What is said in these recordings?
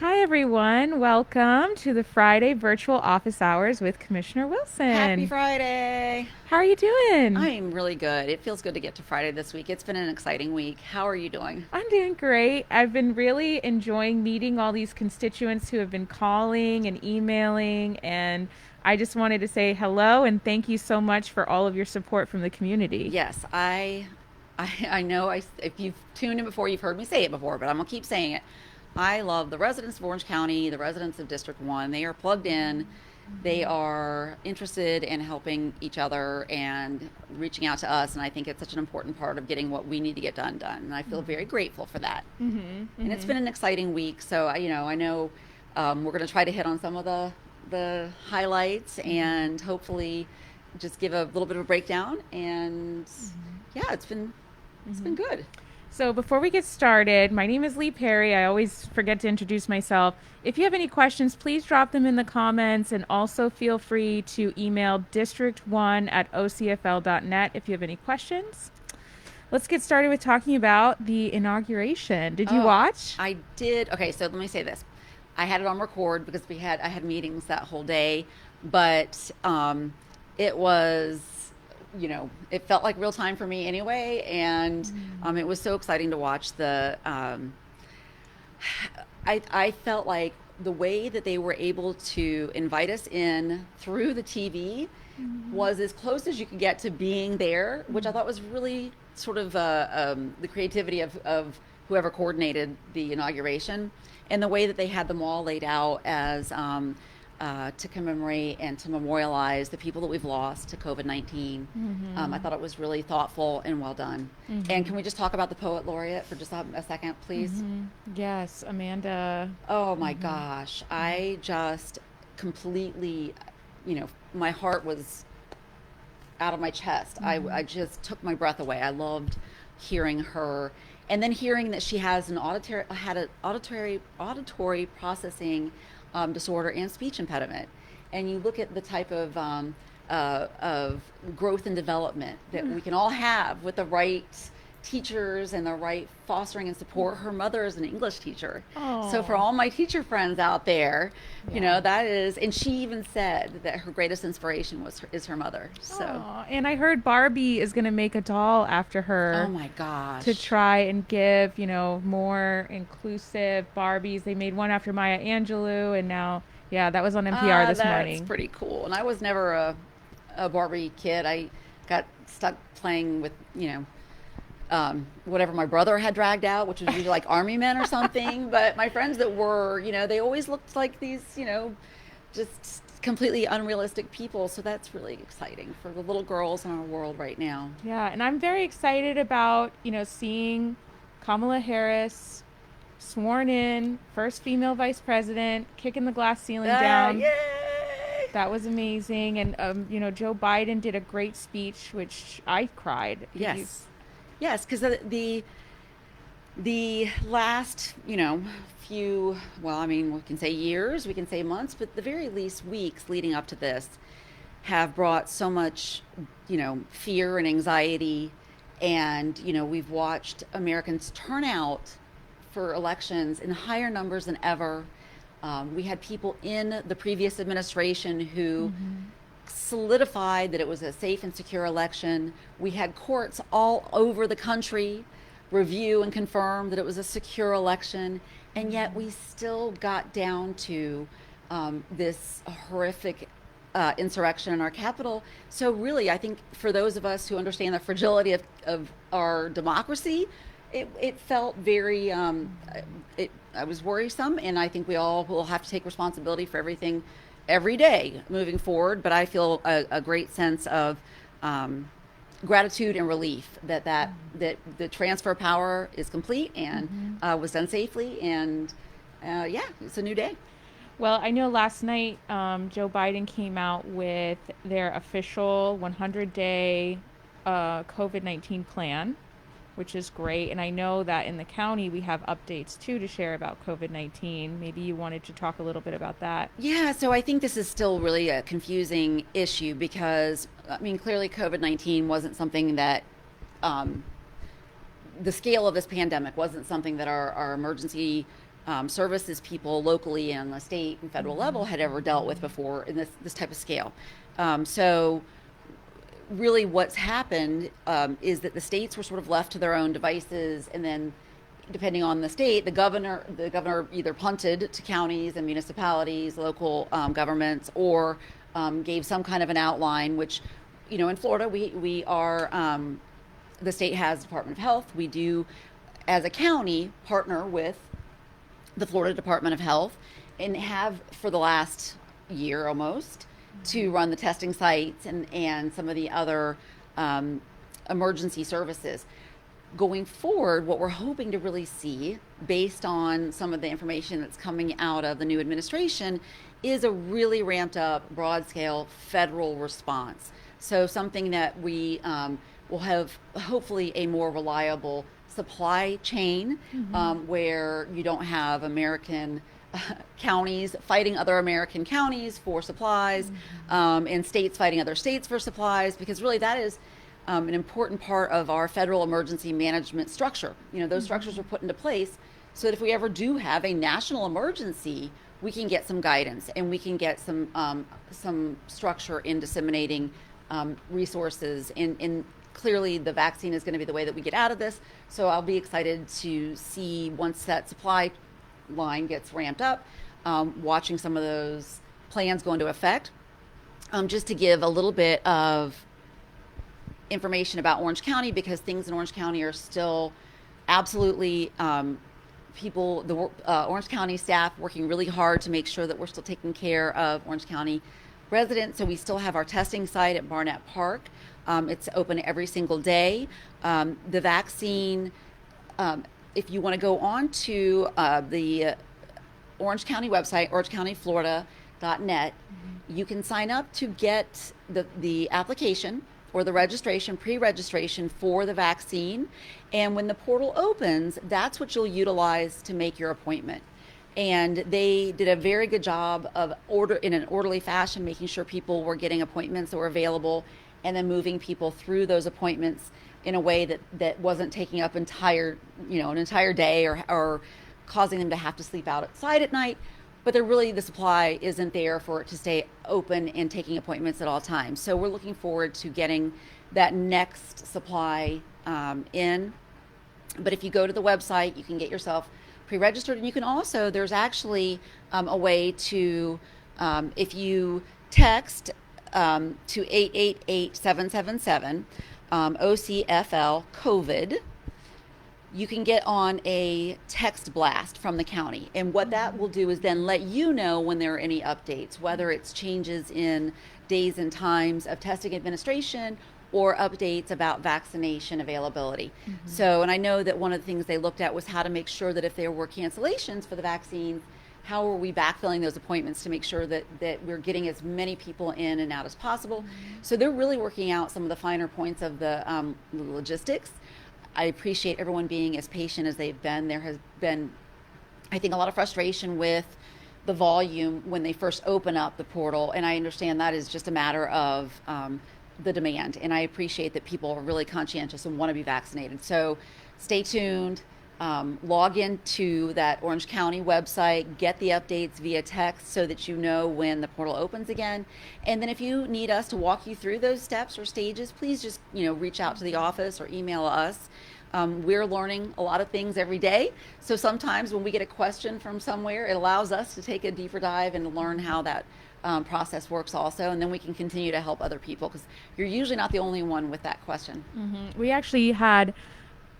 Hi, everyone. Welcome to the Friday virtual office hours with Commissioner Happy Wilson. Friday! How are you doing? I'm really good. It feels good to get to Friday this week. It's been an exciting week. How are you doing? I'm doing great. I've been really enjoying meeting all these constituents who have been calling and emailing, and I just wanted to say hello and thank you so much for all of your support from the community. Yes, I know. If you've tuned in before, you've heard me say it before, but I'm gonna keep saying it. I love the residents of Orange County, the residents of District One. They are plugged in. They are interested in helping each other and reaching out to us, and I think it's such an important part of getting what we need to get done. And I feel very grateful for that. Mm-hmm. And it's Mm-hmm. been an exciting week. So I know we're going to try to hit on some of the highlights and hopefully just give a little bit of a breakdown. And yeah, it's been good. So before we get started, my name is Lee Perry. I always forget to introduce myself. If you have any questions, please drop them in the comments and also feel free to email district1 at ocfl.net if you have any questions. Let's get started with talking about the inauguration. Did you Oh, watch? I did. Okay, so let me say this. I had it on record because I had meetings that whole day, but it was it felt like real time for me anyway, and it was so exciting to watch the. I felt like the way that they were able to invite us in through the TV was as close as you could get to being there, which I thought was really sort of the creativity of whoever coordinated the inauguration, and the way that they had them all laid out as to commemorate and to memorialize the people that we've lost to COVID-19. I thought it was really thoughtful and well done. And can we just talk about the poet laureate for just a second, please? Yes, Amanda. Oh my gosh. I just completely, my heart was out of my chest. I just took my breath away. I loved hearing her. And then hearing that she has an auditory processing disorder and speech impediment. And you look at the type of growth and development that we can all have with the right teachers and the right fostering and support. Her mother is an English teacher. So for Oh, all my teacher friends out there, yeah. that is, and she even said that her greatest inspiration is her mother. So, Oh, and I heard Barbie is going to make a doll after oh her my to gosh. try and give, more inclusive Barbies. They made one after Maya Angelou, and now, yeah, that was on NPR Ah, this that's morning. pretty cool. And I was never a Barbie kid. I got stuck playing with, whatever my brother had dragged out, which was usually like army men or something. But my friends that were, they always looked like these, just completely unrealistic people. So that's really exciting for the little girls in our world right now. Yeah, and I'm very excited about, seeing Kamala Harris sworn in, first female vice president, kicking the glass ceiling Ah, down. yay! That was amazing. And, Joe Biden did a great speech, which I cried. Did you? Yes, yes, because the last, few, well, I mean, we can say years, we can say months, but the very least weeks leading up to this have brought so much, fear and anxiety. And, we've watched Americans turn out for elections in higher numbers than ever. We had people in the previous administration who solidified that it was a safe and secure election. We had courts all over the country review and confirm that it was a secure election. And yet we still got down to this horrific insurrection in our capital. So, really, I think for those of us who understand the fragility of our democracy, it felt very, I was worrisome, and I think we all will have to take responsibility for everything every day moving forward. But I feel a great sense of gratitude and relief that the transfer of power is complete and was done safely. And yeah, it's a new day. Well, I know last night Joe Biden came out with their official 100-day COVID-19 plan, which is great. And I know that in the county we have updates too to share about COVID-19. Maybe you wanted to talk a little bit about that. Yeah, so I think this is still really a confusing issue because, I mean, clearly COVID-19 wasn't something that um, the scale of this pandemic wasn't something that our emergency services people locally and on the state and federal level had ever dealt with before in this type of scale. So really what's happened is that the states were sort of left to their own devices, and then depending on the state, the governor either punted to counties and municipalities, local governments, or gave some kind of an outline. Which, in Florida, we are the state has Department of Health. We do, as a county, partner with the Florida Department of Health, and have for the last year almost, to run the testing sites and some of the other emergency services. Going forward, what we're hoping to really see, based on some of the information that's coming out of the new administration, is a really ramped up, broad scale federal response. So, something that we will have hopefully a more reliable supply chain, where you don't have American counties fighting other American counties for supplies, and states fighting other states for supplies, because really that is an important part of our federal emergency management structure. Those structures are put into place so that if we ever do have a national emergency, we can get some guidance and we can get some structure in disseminating resources. And clearly, the vaccine is going to be the way that we get out of this. So I'll be excited to see, once that supply line gets ramped up, watching some of those plans go into effect. Just to give a little bit of information about Orange County, because things in Orange County are still absolutely the Orange County staff working really hard to make sure that we're still taking care of Orange County residents. So we still have our testing site at Barnett Park. It's open every single day. The vaccine, if you want to go on to the Orange County website, orangecountyflorida.net, you can sign up to get the application or the registration, pre-registration for the vaccine. And when the portal opens, that's what you'll utilize to make your appointment. And they did a very good job of in an orderly fashion, making sure people were getting appointments that were available, and then moving people through those appointments in a way that wasn't taking up an entire day, or causing them to have to sleep outside at night. But the supply isn't there for it to stay open and taking appointments at all times. So we're looking forward to getting that next supply in. But if you go to the website, you can get yourself pre-registered, and you can also, there's actually a way to, if you text to 888-777 OCFL COVID, you can get on a text blast from the county. And what that will do is then let you know when there are any updates, whether it's changes in days and times of testing administration or updates about vaccination availability. So, and I know that one of the things they looked at was how to make sure that if there were cancellations for the vaccines, how are we backfilling those appointments to make sure that we're getting as many people in and out as possible. So they're really working out some of the finer points of the logistics. I appreciate everyone being as patient as they've been. There has been, I think, a lot of frustration with the volume when they first open up the portal, and I understand that is just a matter of the demand, and I appreciate that people are really conscientious and want to be vaccinated. So stay tuned. Log into that Orange County website, get the updates via text so that you know when the portal opens again. And then if you need us to walk you through those steps or stages, please just reach out to the office or email us. We're learning a lot of things every day. So sometimes when we get a question from somewhere, it allows us to take a deeper dive and to learn how that process works also. And then we can continue to help other people, because you're usually not the only one with that question. We actually had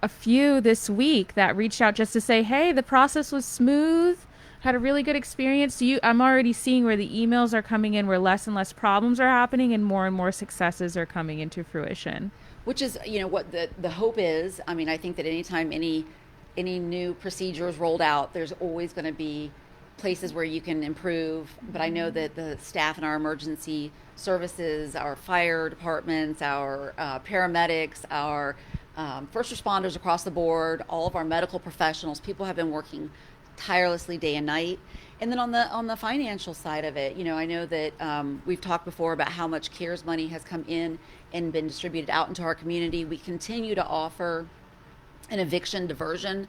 a few this week that reached out just to say, hey, the process was smooth, had a really good experience. I'm already seeing where the emails are coming in, where less and less problems are happening and more successes are coming into fruition. Which is, what the hope is. I mean, I think that anytime any new procedure is rolled out, there's always going to be places where you can improve. But I know that the staff in our emergency services, our fire departments, our paramedics, our first responders across the board, all of our medical professionals, people have been working tirelessly day and night. And then on the financial side of it, I know that we've talked before about how much CARES money has come in and been distributed out into our community. We continue to offer an eviction diversion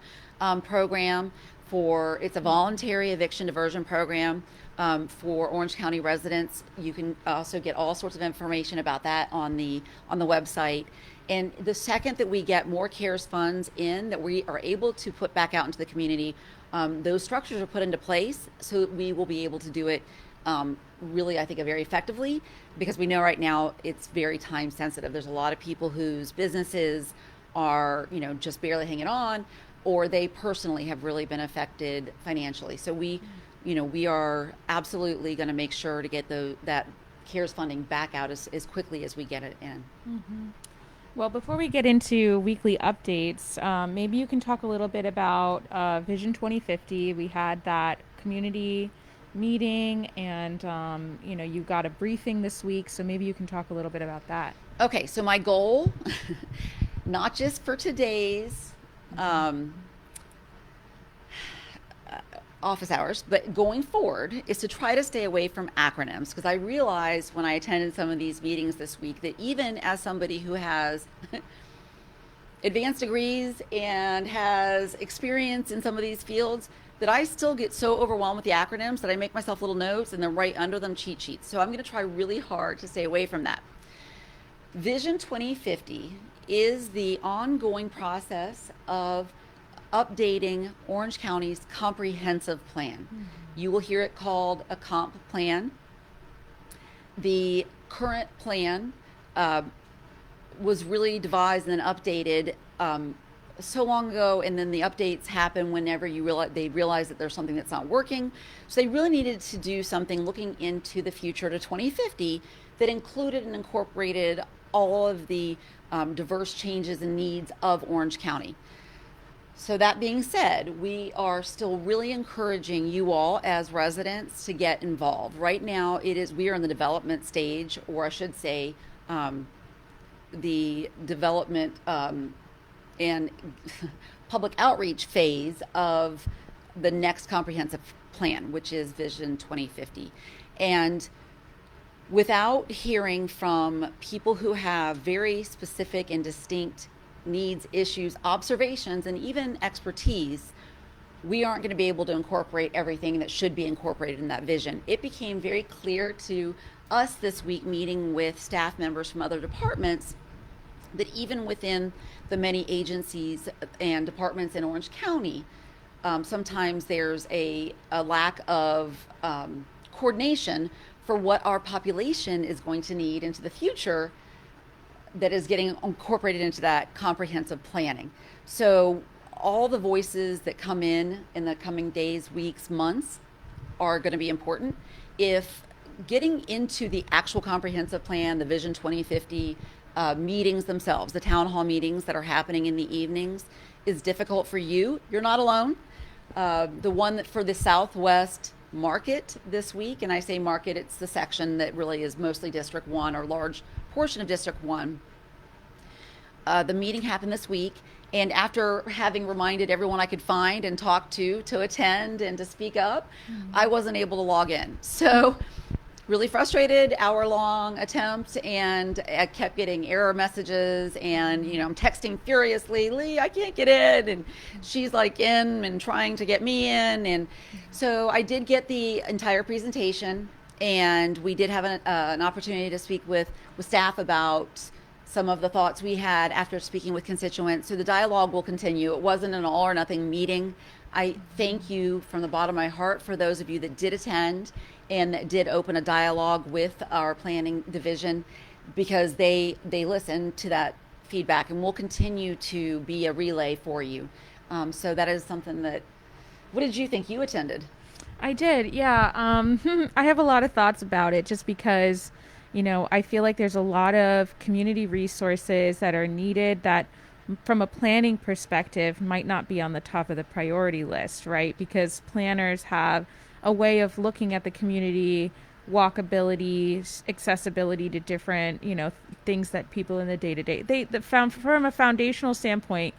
program it's a voluntary eviction diversion program for Orange County residents. You can also get all sorts of information about that on the website. And the second that we get more CARES funds in that we are able to put back out into the community, those structures are put into place so that we will be able to do it really, I think, very effectively, because we know right now it's very time sensitive. There's a lot of people whose businesses are, just barely hanging on, or they personally have really been affected financially. So we are absolutely going to make sure to get that CARES funding back out as quickly as we get it in. Well, before we get into weekly updates, maybe you can talk a little bit about Vision 2050. We had that community meeting, and you got a briefing this week, so maybe you can talk a little bit about that. Okay, so my goal, not just for today's um, office hours, but going forward, is to try to stay away from acronyms, because I realized when I attended some of these meetings this week that even as somebody who has advanced degrees and has experience in some of these fields, that I still get so overwhelmed with the acronyms that I make myself little notes and then write under them cheat sheets. So I'm going to try really hard to stay away from that. Vision 2050 is the ongoing process of updating Orange County's comprehensive plan. Mm-hmm. You will hear it called a comp plan. The current plan was really devised and then updated so long ago, and then the updates happen whenever they realize that there's something that's not working. So they really needed to do something looking into the future to 2050 that included and incorporated all of the diverse changes and needs of Orange County. So that being said, we are still really encouraging you all as residents to get involved. Right now, we are in the development stage, or I should say, the development and public outreach phase of the next comprehensive plan, which is Vision 2050. And without hearing from people who have very specific and distinct needs, issues, observations, and even expertise, we aren't going to be able to incorporate everything that should be incorporated in that vision. It became very clear to us this week, meeting with staff members from other departments, that even within the many agencies and departments in Orange County, sometimes there's a lack of coordination for what our population is going to need into the future that is getting incorporated into that comprehensive planning. So all the voices that come in the coming days, weeks, months are going to be important. If getting into the actual comprehensive plan, the Vision 2050 meetings themselves, the town hall meetings that are happening in the evenings, is difficult for you, you're not alone. The one that for the Southwest market this week, and I say market, it's the section that really is mostly District 1 or large portion of District 1. The meeting happened this week, and after having reminded everyone I could find and talk to attend and to speak up, I wasn't able to log in. So really frustrated, hour-long attempt, and I kept getting error messages, and I'm texting furiously, Lee, I can't get in, and she's like in and trying to get me in. And so I did get the entire presentation, and we did have an opportunity to speak with staff about some of the thoughts we had after speaking with constituents. So the dialogue will continue. It wasn't an all or nothing meeting. I thank you from the bottom of my heart for those of you that did attend and that did open a dialogue with our planning division, because they listened to that feedback, and will continue to be a relay for you. So that is something that, what did you think? You attended? I did, yeah. I have a lot of thoughts about it, just because, I feel like there's a lot of community resources that are needed that from a planning perspective might not be on the top of the priority list, right? Because planners have a way of looking at the community, walkability, accessibility to different, things that people in the day-to-day, from a foundational standpoint,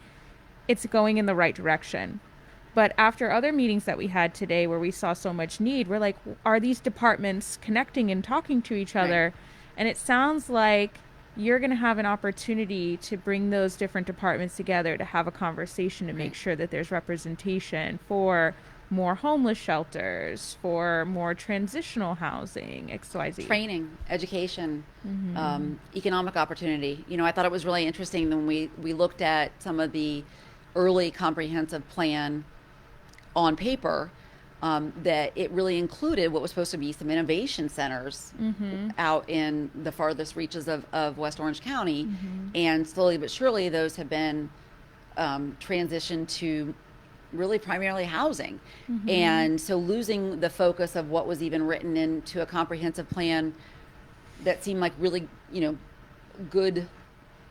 it's going in the right direction. But after other meetings that we had today where we saw so much need, we're like, are these departments connecting and talking to each other? Right. And it sounds like you're going to have an opportunity to bring those different departments together to have a conversation to make Right. sure that there's representation for more homeless shelters, for more transitional housing, XYZ. Training, education, Mm-hmm. economic opportunity. I thought it was really interesting when we looked at some of the early comprehensive plan on paper, that it really included what was supposed to be some innovation centers Mm-hmm. out in the farthest reaches of West Orange County. Mm-hmm. And slowly but surely, those have been transitioned to really primarily housing. Mm-hmm. And so losing the focus of what was even written into a comprehensive plan that seemed like really, good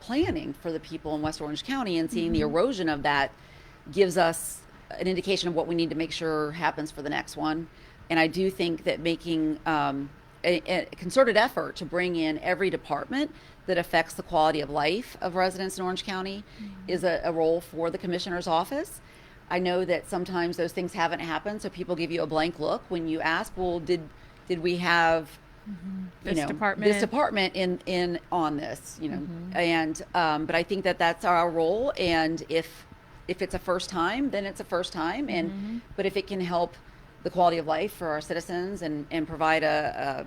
planning for the people in West Orange County, and seeing the Mm-hmm. erosion of that gives us an indication of what we need to make sure happens for the next one. And I do think that making a concerted effort to bring in every department that affects the quality of life of residents in Orange County is a role for the commissioner's office. I know that sometimes those things haven't happened, so people give you a blank look when you ask, well, did we have Mm-hmm. you This know this department. department in on this, Mm-hmm. and but I think that that's our role. And if it's a first time, then it's a first time. And Mm-hmm. but if it can help the quality of life for our citizens, and provide a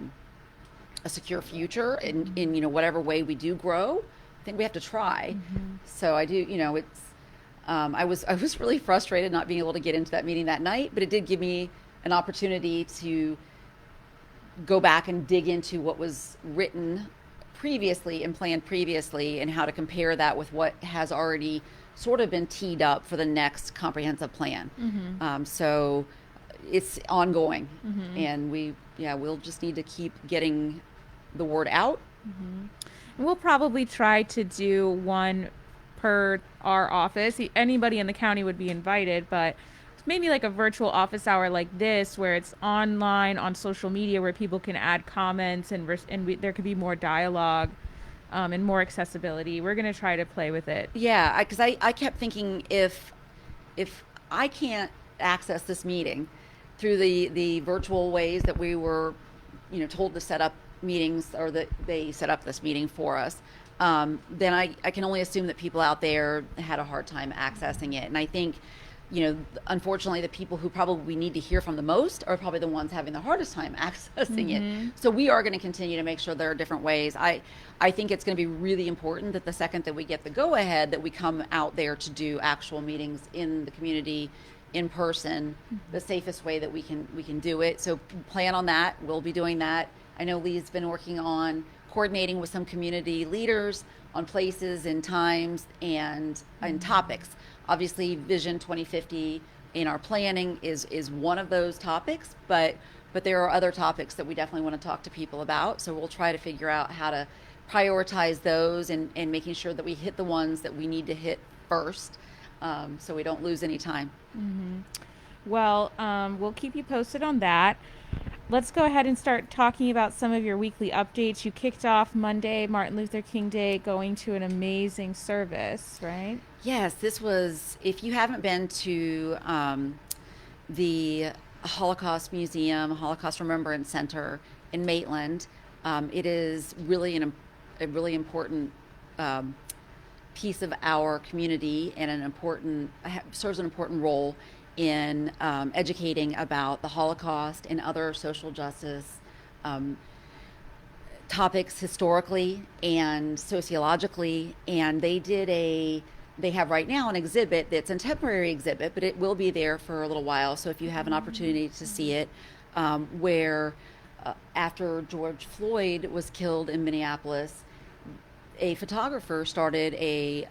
secure future in whatever way we do grow, I think we have to try. Mm-hmm. So I do, it's I was really frustrated not being able to get into that meeting that night, but it did give me an opportunity to go back and dig into what was written previously and planned previously, and how to compare that with what has already sort of been teed up for the next comprehensive plan. Mm-hmm. So it's ongoing, Mm-hmm. and we'll just need to keep getting the word out. Mm-hmm. We'll probably try to do one per our office. Anybody in the county would be invited, but maybe like a virtual office hour like this, where it's online on social media, where people can add comments there could be more dialogue, and more accessibility. We're gonna try to play with it. Yeah, because I kept thinking, if I can't access this meeting through the virtual ways that we were, told to set up meetings, or that they set up this meeting for us, then I can only assume that people out there had a hard time accessing it. And I think, unfortunately, the people who probably need to hear from the most are probably the ones having the hardest time accessing it. Mm-hmm. So we are going to continue to make sure there are different ways. I think it's going to be really important that the second that we get the go ahead, that we come out there to do actual meetings in the community, in person, the safest way that we can do it. So plan on that. We'll be doing that. I know Lee's been working on coordinating with some community leaders on places and times and topics. Obviously, Vision 2050 in our planning is one of those topics, but there are other topics that we definitely want to talk to people about. So we'll try to figure out how to prioritize those, and making sure that we hit the ones that we need to hit first, so we don't lose any time. Mm-hmm. Well, we'll keep you posted on that. Let's go ahead and start talking about some of your weekly updates. You kicked off Monday, Martin Luther King Day, going to an amazing service, right? Yes, this was, if you haven't been to the Holocaust Museum, Holocaust Remembrance Center in Maitland, it is really a really important um, piece of our community, and serves an important role in educating about the Holocaust and other social justice um, topics historically and sociologically. And they have right now an exhibit that's a temporary exhibit, but it will be there for a little while. So if you have an opportunity to see it, where after George Floyd was killed in Minneapolis, a photographer started a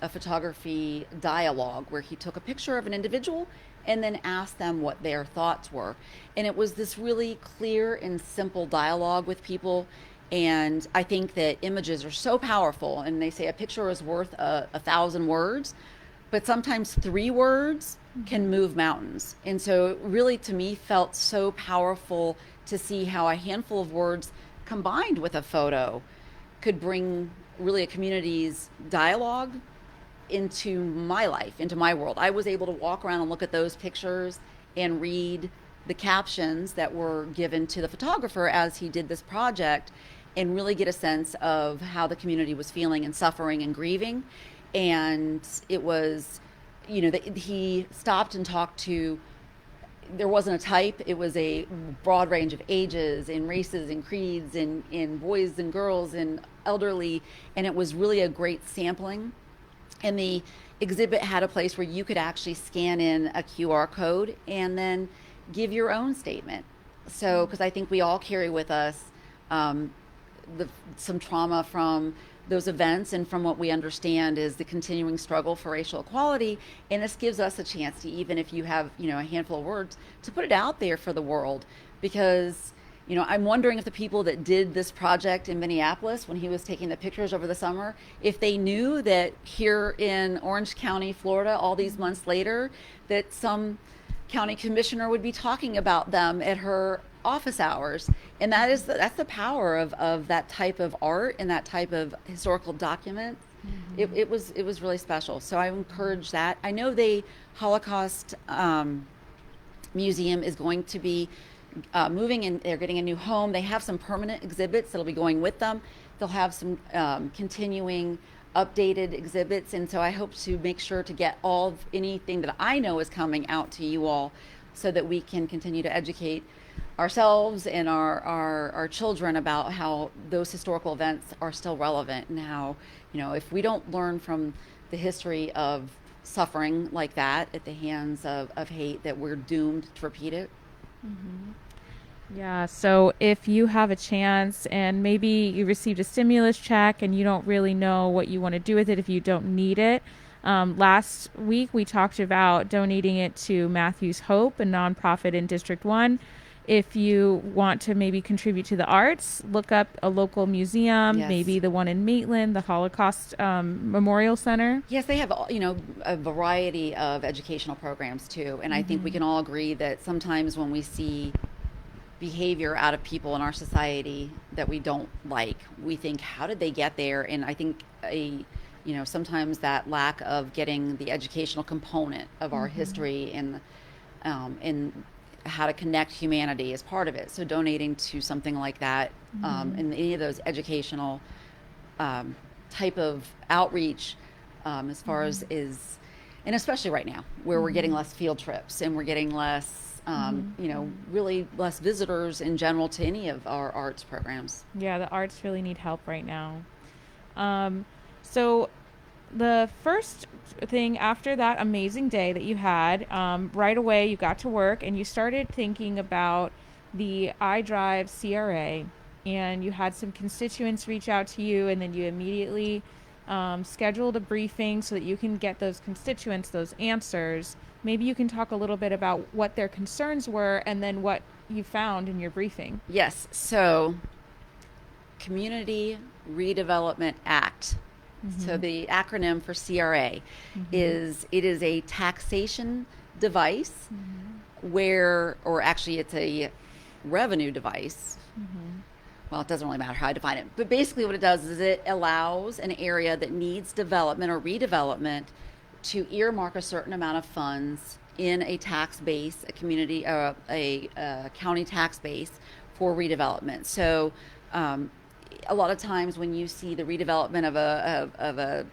photography dialogue where he took a picture of an individual and then asked them what their thoughts were. And it was this really clear and simple dialogue with people. And I think that images are so powerful, and they say a picture is worth a thousand words, but sometimes three words can move mountains. And so it really, to me, felt so powerful to see how a handful of words combined with a photo could bring really a community's dialogue into my life, into my world. I was able to walk around and look at those pictures and read the captions that were given to the photographer as he did this project. and really get a sense of how the community was feeling and suffering and grieving. And it was, that he stopped and talked to, there wasn't a type, it was a broad range of ages and races and creeds and boys and girls and elderly, and it was really a great sampling. And the exhibit had a place where you could actually scan in a QR code and then give your own statement. So, because I think we all carry with us um, some trauma from those events, and from what we understand is the continuing struggle for racial equality. And this gives us a chance to, even if you have, a handful of words, to put it out there for the world. Because I'm wondering if the people that did this project in Minneapolis, when he was taking the pictures over the summer, if they knew that here in Orange County, Florida, all these months later, that some county commissioner would be talking about them at her office hours. And that's the power of that type of art and that type of historical document. It was really special. So I encourage that. I know the Holocaust museum is going to be moving, and they're getting a new home. They have some permanent exhibits that'll be going with them. They'll have some continuing updated exhibits, and so I hope to make sure to get anything that I know is coming out to you all, so that we can continue to educate ourselves and our children about how those historical events are still relevant, and how, if we don't learn from the history of suffering like that at the hands of hate, that we're doomed to repeat it. Yeah, so if you have a chance and maybe you received a stimulus check and you don't really know what you want to do with it if you don't need it, last week we talked about donating it to Matthew's Hope, a nonprofit in District 1. If you want to maybe contribute to the arts, look up a local museum, Yes. maybe the one in Maitland, the Holocaust Memorial Center. Yes, they have, a variety of educational programs too. And I think we can all agree that sometimes when we see behavior out of people in our society that we don't like, we think, how did they get there? And I think sometimes that lack of getting the educational component of our history and how to connect humanity is part of it. So donating to something like that, and any of those educational type of outreach, as far as is, and especially right now where we're getting less field trips and we're getting less, really less visitors in general to any of our arts programs. Yeah, the arts really need help right now. So the first thing after that amazing day that you had, right away you got to work and you started thinking about the iDrive CRA, and you had some constituents reach out to you, and then you immediately scheduled a briefing so that you can get those constituents those answers. Maybe you can talk a little bit about what their concerns were and then what you found in your briefing. Yes. So, Community Redevelopment Act. So the acronym for CRA is a taxation device or actually it's a revenue device. Well, it doesn't really matter how I define it, but basically what it does is it allows an area that needs development or redevelopment to earmark a certain amount of funds in a tax base, a community, a county tax base for redevelopment. So a lot of times when you see the redevelopment of a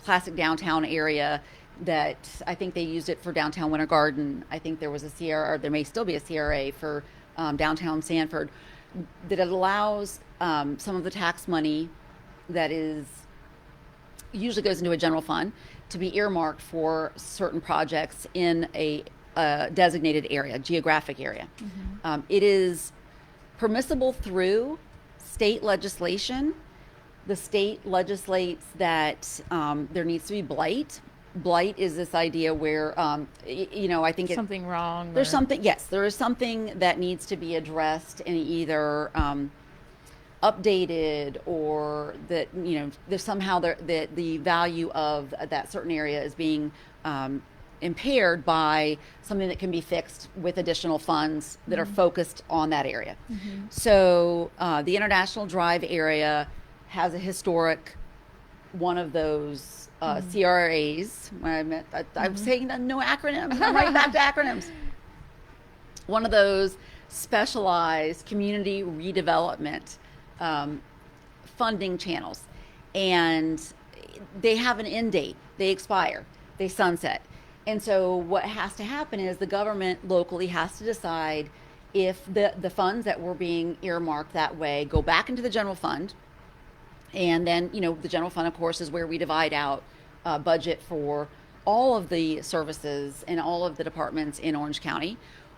classic downtown area, that I think they used it for downtown Winter Garden. I think there was a CRA, or there may still be a CRA for downtown Sanford, that it allows some of the tax money that is usually goes into a general fund to be earmarked for certain projects in a designated area, geographic area. It is permissible through state legislation. The state legislates that there needs to be blight. Blight is this idea where, I think Something wrong. there's something, yes, there is something that needs to be addressed and either updated, or that, there's somehow the value of that certain area is being impaired by something that can be fixed with additional funds that are focused on that area. So the International Drive area has a historic one of those CRAs. I'm saying that no acronyms. I'm right back to acronyms. One of those specialized community redevelopment um, funding channels, and they have an end date. They expire. They sunset. And so what has to happen is the government locally has to decide if the funds that were being earmarked that way go back into the general fund. And then, the general fund, of course, is where we divide out budget for all of the services and all of the departments in Orange County.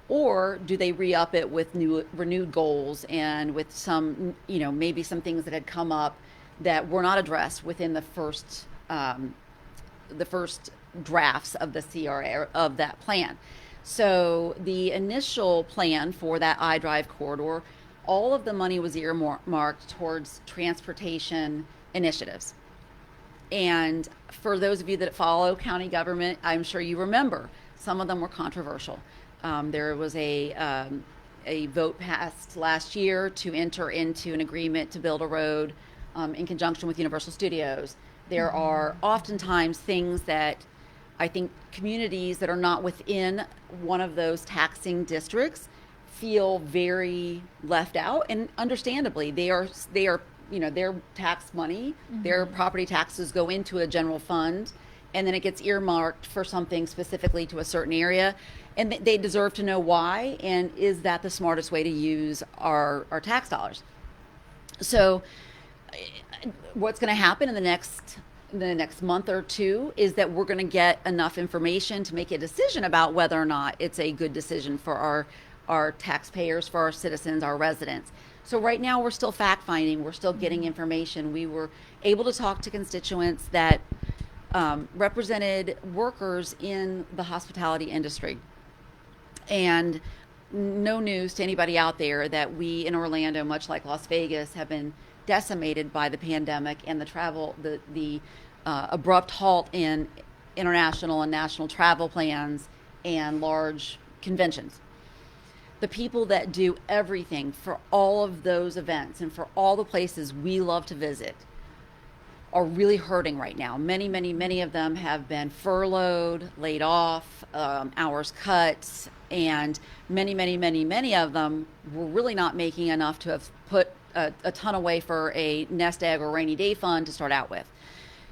Or do they re-up it with new renewed goals and with some, maybe some things that had come up that were not addressed within the first drafts of the CRA, of that plan. So the initial plan for that iDrive corridor, all of the money was earmarked towards transportation initiatives. And for those of you that follow county government, I'm sure you remember some of them were controversial. There was a vote passed last year to enter into an agreement to build a road in conjunction with Universal Studios. There are oftentimes things that I think communities that are not within one of those taxing districts feel very left out, and understandably, they are their tax money, their property taxes go into a general fund, and then it gets earmarked for something specifically to a certain area, and they deserve to know why, and is that the smartest way to use our tax dollars. So what's going to happen in the next month or two is that we're going to get enough information to make a decision about whether or not it's a good decision for our taxpayers, for our citizens, our residents. So right now we're still fact finding, we're still getting information. We were able to talk to constituents that represented workers in the hospitality industry. And no news to anybody out there that we in Orlando, much like Las Vegas, have been decimated by the pandemic and the travel, the abrupt halt in international and national travel plans and large conventions. The people that do everything for all of those events and for all the places we love to visit are really hurting right now. Many, many, many of them have been furloughed, laid off, hours cut, and many, many, many, many of them were really not making enough to have put a ton away for a nest egg or rainy day fund to start out with.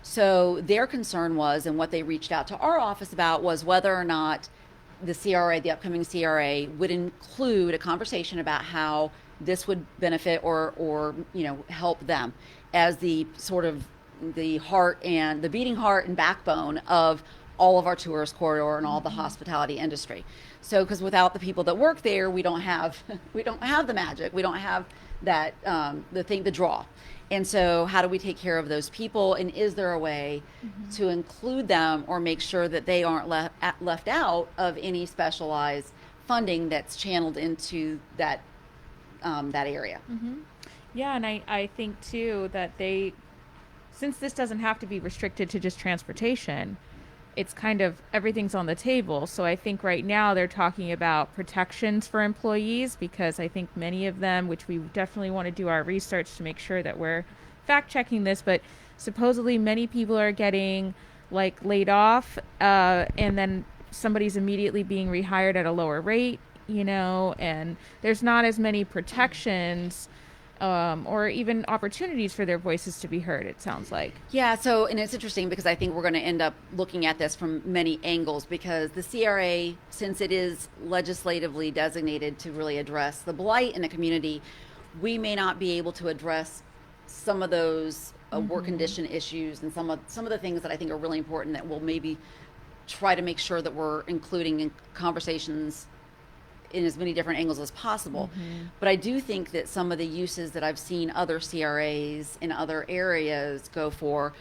So their concern was, and what they reached out to our office about, was whether or not the CRA, the upcoming CRA, would include a conversation about how this would benefit or help them as the sort of the heart and the beating heart and backbone of all of our tourist corridor and all the hospitality industry. So, because without the people that work there, we don't have the magic. We don't have that the draw. And so, how do we take care of those people? And is there a way to include them or make sure that they aren't left out of any specialized funding that's channeled into that area? Yeah, and I think too that since this doesn't have to be restricted to just transportation, it's kind of everything's on the table. So I think right now they're talking about protections for employees, because I think many of them, which we definitely want to do our research to make sure that we're fact checking this, but supposedly many people are getting like laid off, and then somebody's immediately being rehired at a lower rate, and there's not as many protections or even opportunities for their voices to be heard, it sounds like. Yeah, so, and it's interesting because I think we're going to end up looking at this from many angles, because the CRA, since it is legislatively designated to really address the blight in the community, we may not be able to address some of those work condition issues and some of the things that I think are really important that we'll maybe try to make sure that we're including in conversations in as many different angles as possible. But I do think that some of the uses that I've seen other CRAs in other areas go for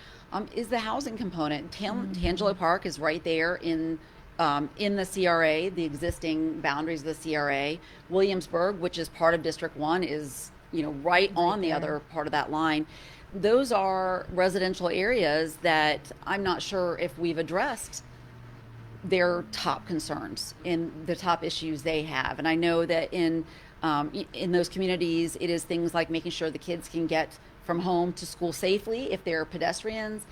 is the housing component. Tangelo Park is right there in the CRA, the existing boundaries of the CRA. Williamsburg, which is part of District 1, is right on the other part of that line. Those are residential areas that I'm not sure if we've addressed their top concerns and the top issues they have. And I know that in those communities, it is things like making sure the kids can get from home to school safely if they're pedestrians,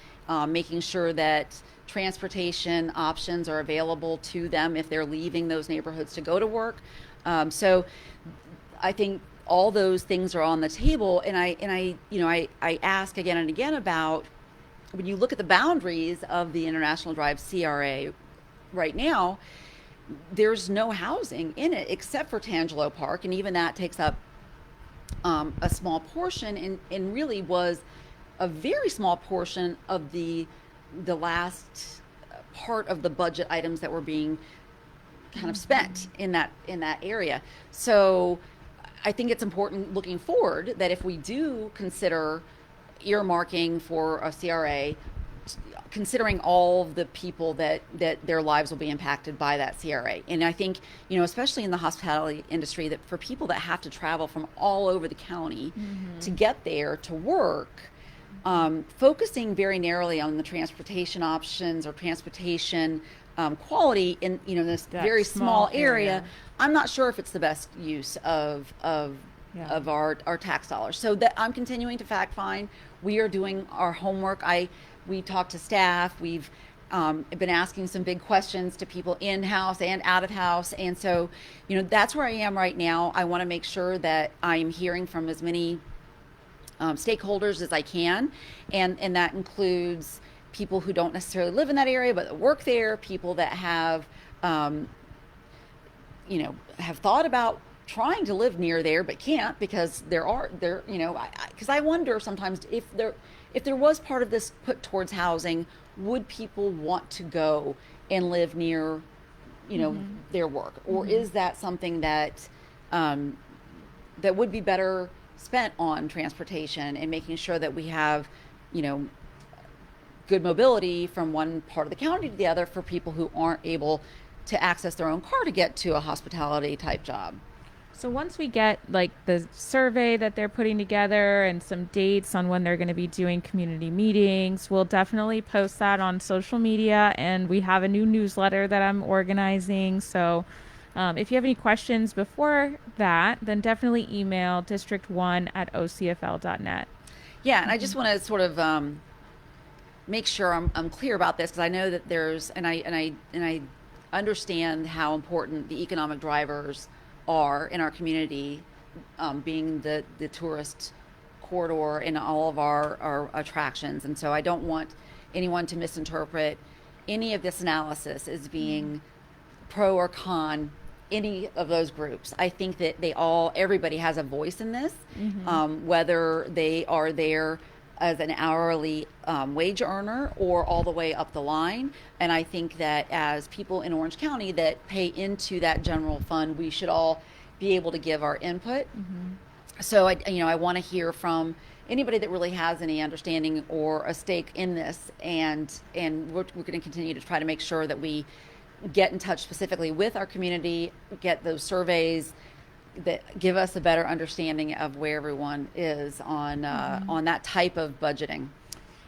making sure that transportation options are available to them if they're leaving those neighborhoods to go to work. So I think all those things are on the table. I ask again and again about, when you look at the boundaries of the International Drive CRA right now, there's no housing in it except for Tangelo Park, and even that takes up a small portion, and really was a very small portion of the last part of the budget items that were being kind of spent in that area. So I think it's important looking forward that if we do consider earmarking for a CRA, considering all the people that their lives will be impacted by that CRA. And I think, especially in the hospitality industry, that for people that have to travel from all over the county to get there to work, focusing very narrowly on the transportation options or transportation quality in this that very small area, I'm not sure if it's the best use of our tax dollars. So that I'm continuing to fact find. We are doing our homework. We talk to staff. We've been asking some big questions to people in house and out of house, and so that's where I am right now. I want to make sure that I am hearing from as many stakeholders as I can, and that includes people who don't necessarily live in that area but work there, people that have have thought about trying to live near there but can't because because I wonder sometimes if there was part of this put towards housing, would people want to go and live near their work, or is that something that that would be better spent on transportation and making sure that we have good mobility from one part of the county to the other for people who aren't able to access their own car to get to a hospitality type job. So once we get like the survey that they're putting together and some dates on when they're going to be doing community meetings, we'll definitely post that on social media. And we have a new newsletter that I'm organizing. So if you have any questions before that, then definitely email district1@ocfl.net. Yeah, and I just want to sort of make sure I'm clear about this, because I know that there's and I understand how important the economic drivers are in our community, being the tourist corridor in all of our attractions. And so I don't want anyone to misinterpret any of this analysis as being pro or con any of those groups. I think that everybody has a voice in this, whether they are there as an hourly wage earner or all the way up the line. And I think that as people in Orange County that pay into that general fund, we should all be able to give our input. So I want to hear from anybody that really has any understanding or a stake in this, and we're going to continue to try to make sure that we get in touch specifically with our community, get those surveys that give us a better understanding of where everyone is on that type of budgeting.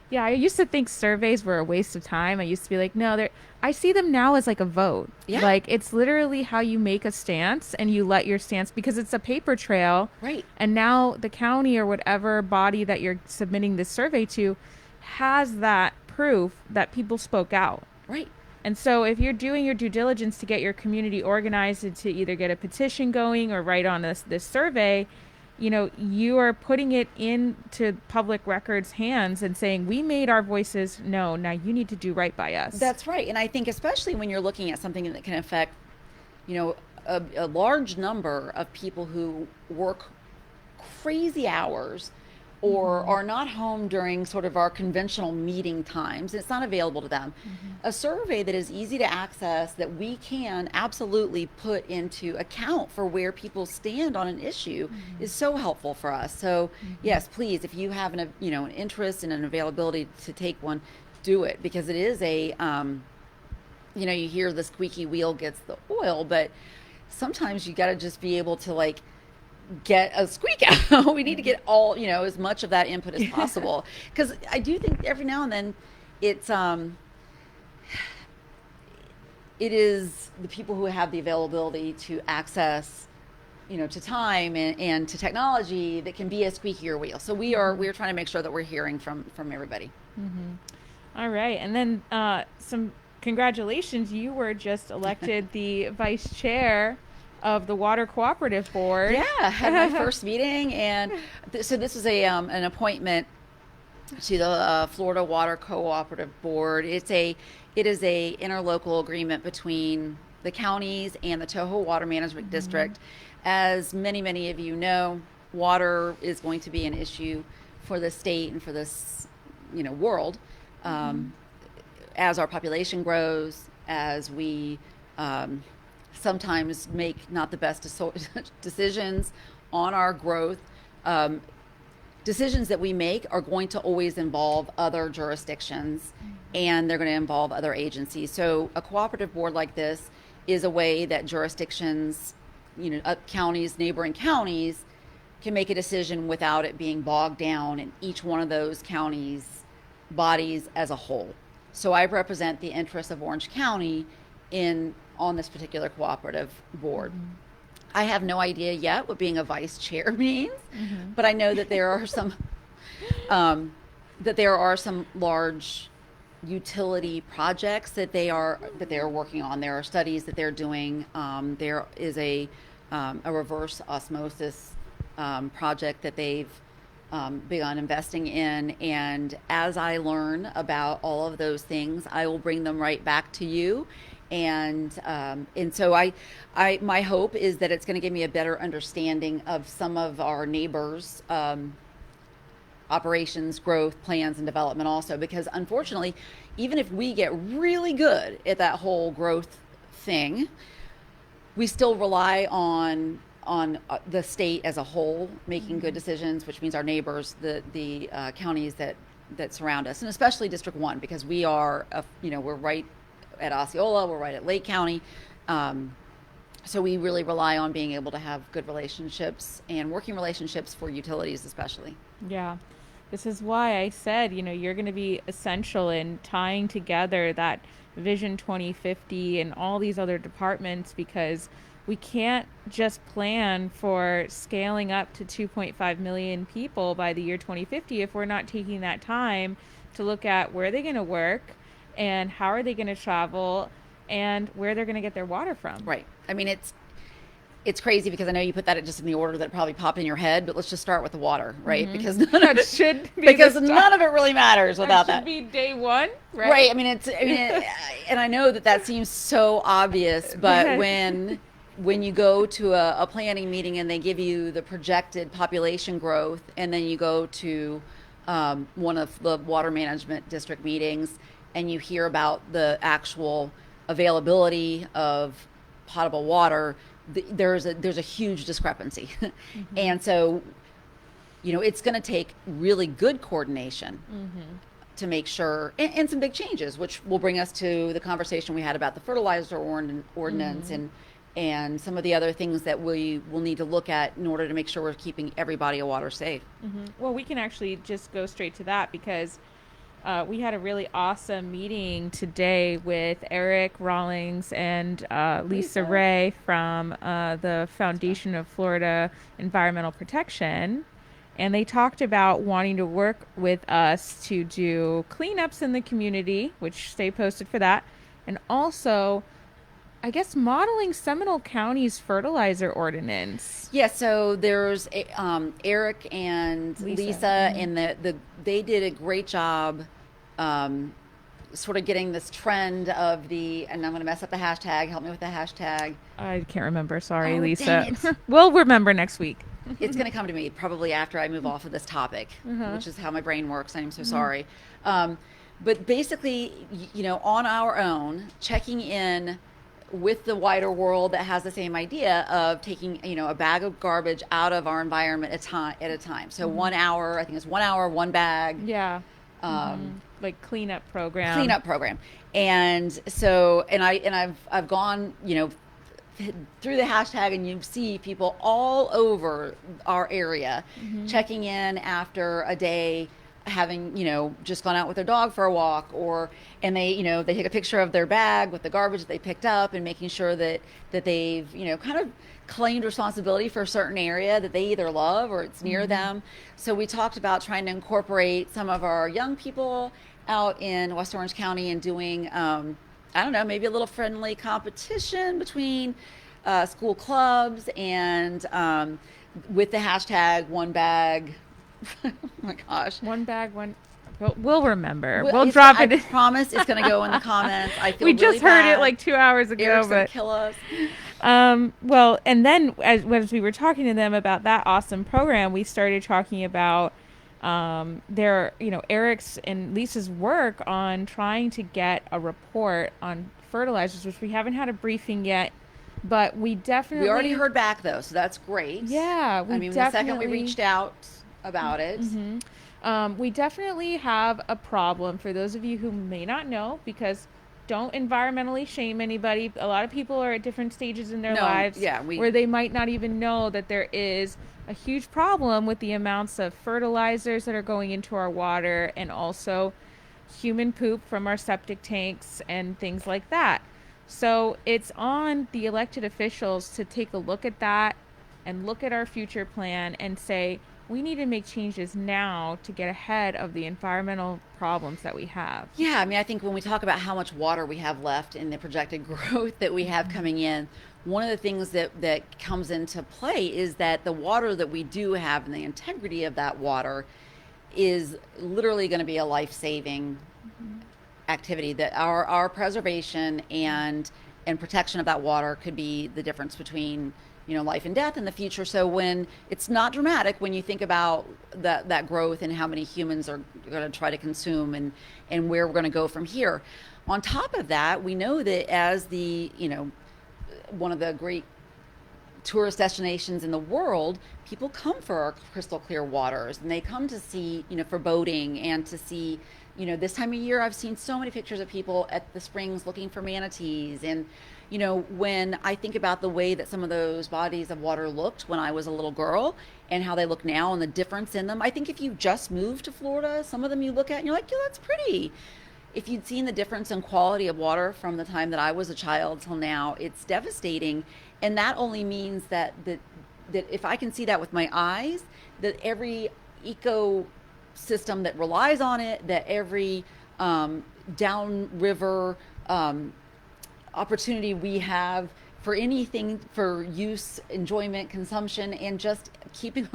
Yeah, I used to think surveys were a waste of time. I used to be like, no, I see them now as like a vote. Yeah. Like it's literally how you make a stance and you let your stance, because it's a paper trail. Right. And now the county or whatever body that you're submitting this survey to has that proof that people spoke out. Right. And so if you're doing your due diligence to get your community organized and to either get a petition going or write on this survey, you are putting it into public records hands and saying, we made our voices known. Now you need to do right by us. That's right. And I think especially when you're looking at something that can affect, a large number of people who work crazy hours or are not home during sort of our conventional meeting times. It's not available to them. A survey that is easy to access, that we can absolutely put into account for where people stand on an issue, is so helpful for us. So yes, please, if you have an interest and an availability to take one, do it, because it is you hear the squeaky wheel gets the oil, but sometimes you got to just be able to get a squeak out. We need to get all, as much of that input as possible. Because I do think every now and then it is the people who have the availability to access, to time and to technology that can be a squeakier wheel. So we're trying to make sure that we're hearing from everybody. All right. And then some congratulations. You were just elected the vice chair of the Water Cooperative Board. Yeah, I had my first meeting, and so this was a an appointment to the Florida Water Cooperative Board. It is a interlocal agreement between the counties and the Toho Water Management District. As many of you know, water is going to be an issue for the state and for this world, as our population grows, as we sometimes make not the best decisions on our growth. Decisions that we make are going to always involve other jurisdictions, and they're going to involve other agencies. So a cooperative board like this is a way that jurisdictions, counties, neighboring counties, can make a decision without it being bogged down in each one of those counties' bodies as a whole. So I represent the interests of Orange County on this particular cooperative board. I have no idea yet what being a vice chair means, but I know that there are some large utility projects that they are working on. There are studies that they're doing. There is a reverse osmosis project that they've begun investing in, and as I learn about all of those things, I will bring them right back to you. And so my hope is that it's going to give me a better understanding of some of our neighbors' operations, growth plans, and development also, because unfortunately, even if we get really good at that whole growth thing, we still rely on the state as a whole making good decisions, which means our neighbors, the counties that surround us, and especially District 1, because we are we're right at Osceola, we're right at Lake County, so we really rely on being able to have good relationships and working relationships for utilities especially. Yeah. This is why I said, you're going to be essential in tying together that Vision 2050 and all these other departments, because we can't just plan for scaling up to 2.5 million people by the year 2050 if we're not taking that time to look at where they're going to work and how are they going to travel and where they're going to get their water from. Right. I mean, it's crazy because I know you put that just in the order that probably popped in your head, but let's just start with the water, right? Because none of it really matters without that. Should be day one, right? Right. I mean, and I know that seems so obvious, but when you go to a planning meeting and they give you the projected population growth, and then you go to one of the water management district meetings and you hear about the actual availability of potable water, there's a huge discrepancy. And so, it's going to take really good coordination to make sure, and some big changes, which will bring us to the conversation we had about the fertilizer ordinance and some of the other things that we will need to look at in order to make sure we're keeping everybody of water safe. Well, we can actually just go straight to that, because we had a really awesome meeting today with Eric Rawlings and Lisa Ray from the Foundation of Florida Environmental Protection. And they talked about wanting to work with us to do cleanups in the community, which stay posted for that. And also, I guess, modeling Seminole County's fertilizer ordinance. Yeah, so there's Eric and Lisa and they did a great job sort of getting this trend of and I'm going to mess up the hashtag. Help me with the hashtag. I can't remember. Sorry, Lisa. Dang it. We'll remember next week. It's going to come to me probably after I move off of this topic, which is how my brain works. I'm so sorry. But basically, on our own, checking in with the wider world that has the same idea of taking, a bag of garbage out of our environment at a time. So 1 hour, I think it's 1 hour, one bag. Yeah. Like cleanup program. And so, I've gone, through the hashtag, and you see people all over our area checking in after a day, having just gone out with their dog for a walk, and they they take a picture of their bag with the garbage that they picked up, and making sure that they've kind of claimed responsibility for a certain area that they either love or it's near them. So we talked about trying to incorporate some of our young people out in West Orange County and doing maybe a little friendly competition between school clubs, and with the hashtag one bag. Oh my gosh. One bag, one. We'll remember. Well, We'll drop I it. promise it's going to go in the comments. I feel We really just heard it bad. like 2 hours ago, Eric's going but to kill us. well, and then as we were talking to them about that awesome program, we started talking about Eric's and Lisa's work on trying to get a report on fertilizers, which we haven't had a briefing yet, but we We already definitely, heard back though, so that's great. yeah, I we mean, the second we definitely, reached out about it, we definitely have a problem for those of you who may not know, because don't environmentally shame anybody. A lot of people are at different stages in their no, lives yeah, where they might not even know that there is a huge problem with the amounts of fertilizers that are going into our water, and also human poop from our septic tanks and things like that. So it's on the elected officials to take a look at that and look at our future plan and say, we need to make changes now to get ahead of the environmental problems that we have. yeah. I mean, I think when we talk about how much water we have left in the projected growth that we have coming in, one of the things that comes into play is that the water that we do have and the integrity of that water is literally going to be a life-saving activity. That our preservation and protection of that water could be the difference between life and death in the future. So when it's not dramatic, when you think about that growth and how many humans are going to try to consume, and where we're going to go from here. On top of that, we know that as the one of the great tourist destinations in the world, people come for our crystal clear waters, and they come to see, for boating and to see, this time of year I've seen so many pictures of people at the springs looking for manatees. And, when I think about the way that some of those bodies of water looked when I was a little girl and how they look now and the difference in them, I think if you just moved to Florida, some of them you look at and you're like, yeah, that's pretty. If you'd seen the difference in quality of water from the time that I was a child till now, it's devastating. And that only means that if I can see that with my eyes, that every ecosystem that relies on it, that every downriver opportunity we have for anything, for use, enjoyment, consumption, and just keeping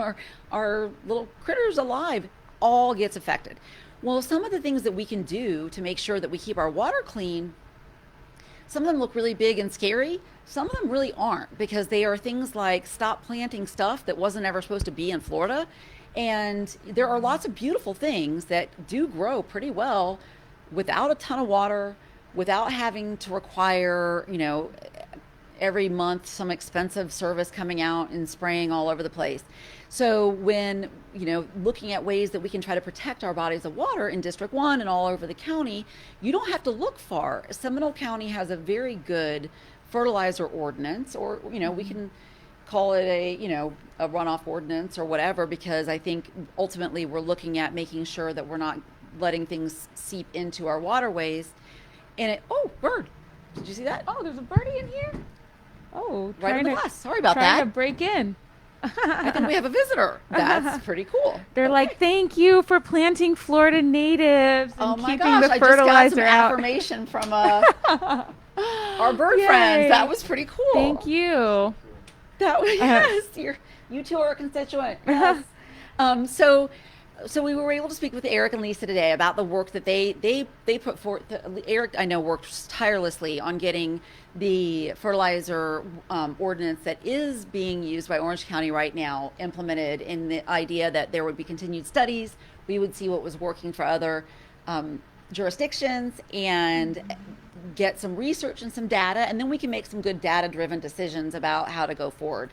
our little critters alive, all gets affected. Well, some of the things that we can do to make sure that we keep our water clean, some of them look really big and scary. Some of them really aren't, because they are things like stop planting stuff that wasn't ever supposed to be in Florida. And there are lots of beautiful things that do grow pretty well without a ton of water, without having to require, every month some expensive service coming out and spraying all over the place. So when, looking at ways that we can try to protect our bodies of water in District 1 and all over the county, you don't have to look far. Seminole County has a very good fertilizer ordinance, or, we can call it a runoff ordinance or whatever, because I think ultimately we're looking at making sure that we're not letting things seep into our waterways. And oh, bird. Did you see that? Oh, there's a birdie in here? Oh, Right on the glass. Sorry about trying that. to break in. I think we have a visitor. That's pretty cool. They're Okay. like, thank you for planting Florida natives and Oh my keeping gosh, the I just got some fertilizer out. affirmation from our bird Yay. friends. That was pretty cool. Thank you. That was, yes, you two are a constituent. Yes. So we were able to speak with Eric and Lisa today about the work that they put forth. Eric, I know, worked tirelessly on getting the fertilizer ordinance that is being used by Orange County right now implemented, in the idea that there would be continued studies. We would see what was working for other jurisdictions and get some research and some data, and then we can make some good data-driven decisions about how to go forward.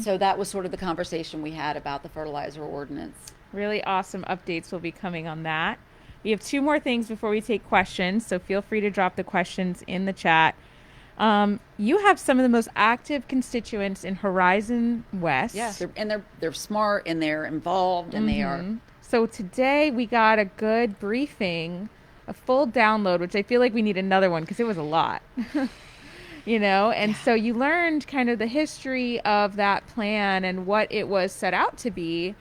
So that was sort of the conversation we had about the fertilizer ordinance. Really awesome updates will be coming on that. We have 2 more things before we take questions, so feel free to drop the questions in the chat. You have some of the most active constituents in Horizon West. Yeah, they're smart, and they're involved, and they are. So today we got a good briefing, a full download, which I feel like we need another one because it was a lot. And so you learned kind of the history of that plan and what it was set out to be,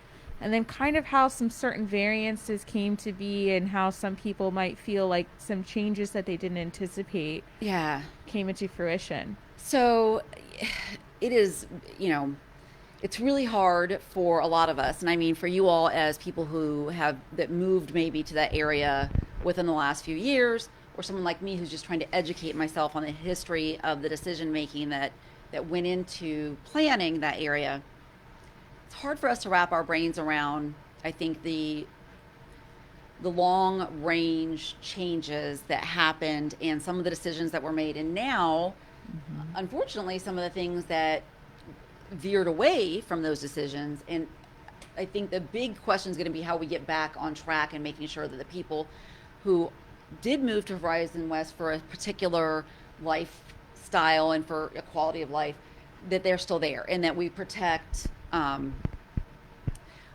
and then kind of how some certain variances came to be, and how some people might feel like some changes that they didn't anticipate Yeah. came into fruition. So it is, you know, it's really hard for a lot of us, and I mean for you all as people who have that moved maybe to that area within the last few years, or someone like me who's just trying to educate myself on the history of the decision making that went into planning that area. It's hard for us to wrap our brains around. I think the long range changes that happened and some of the decisions that were made, and now, Mm-hmm. unfortunately, some of the things that veered away from those decisions. And I think the big question is going to be how we get back on track and making sure that the people who did move to Horizon West for a particular lifestyle and for a quality of life, that they're still there and that we protect. I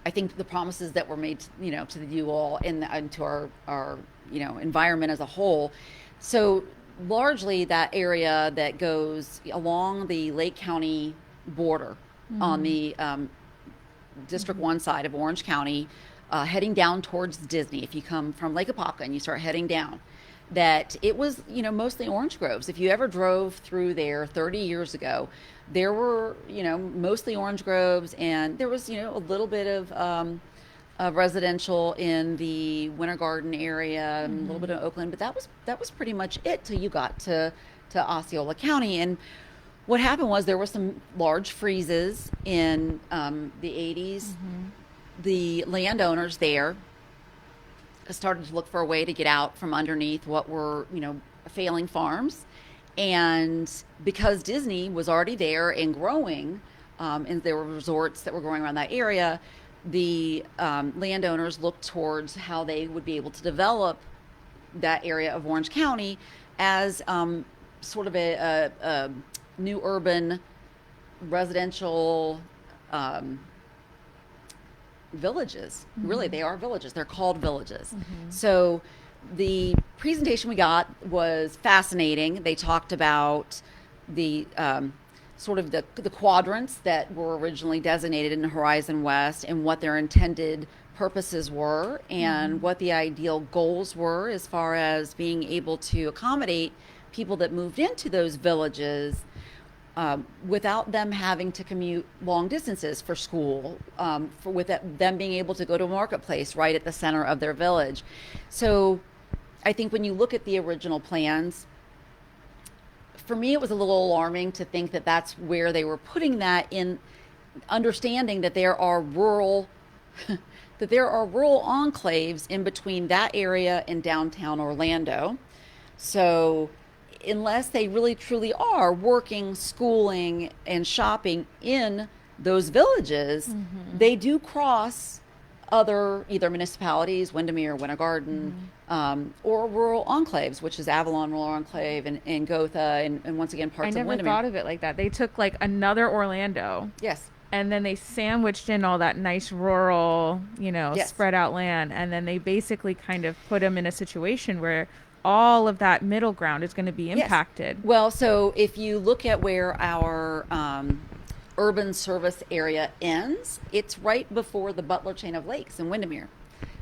think the promises that were made, to you all and to our environment as a whole. So largely that area that goes along the Lake County border on Mm-hmm. the District 1 side of Orange County, heading down towards Disney. If you come from Lake Apopka and you start heading down, that it was, mostly orange groves. If you ever drove through there 30 years ago, there were, mostly orange groves, and there was, a little bit of residential in the Winter Garden area, a little bit Mm-hmm. of Oakland, but that was pretty much it till you got to Osceola County. And what happened was there were some large freezes in the 80s. Mm-hmm. The landowners there started to look for a way to get out from underneath what were, failing farms. And because Disney was already there and growing, and there were resorts that were growing around that area, the landowners looked towards how they would be able to develop that area of Orange County as sort of a new urban residential um, villages. Really, Mm-hmm. they are villages. They're called villages. Mm-hmm. So the presentation we got was fascinating. They talked about the sort of the quadrants that were originally designated in Horizon West and what their intended purposes were and Mm-hmm. what the ideal goals were as far as being able to accommodate people that moved into those villages without them having to commute long distances for school, with them being able to go to a marketplace right at the center of their village. So I think when you look at the original plans, for me, it was a little alarming to think that that's where they were putting that in, understanding that there are rural that there are rural enclaves in between that area and downtown Orlando. So unless they really truly are working, schooling, and shopping in those villages, Mm-hmm. they do cross other either municipalities, Windermere, Winter Garden, Mm-hmm. or rural enclaves, which is Avalon Rural Enclave and Gotha, and once again I parts of never Windermere. thought of it like that. They took like another Orlando Yes, and then they sandwiched in all that nice rural, yes, spread out land. And then they basically kind of put them in a situation where all of that middle ground is going to be yes. impacted. Well, so if you look at where our urban service area ends, it's right before the Butler chain of lakes in Windermere.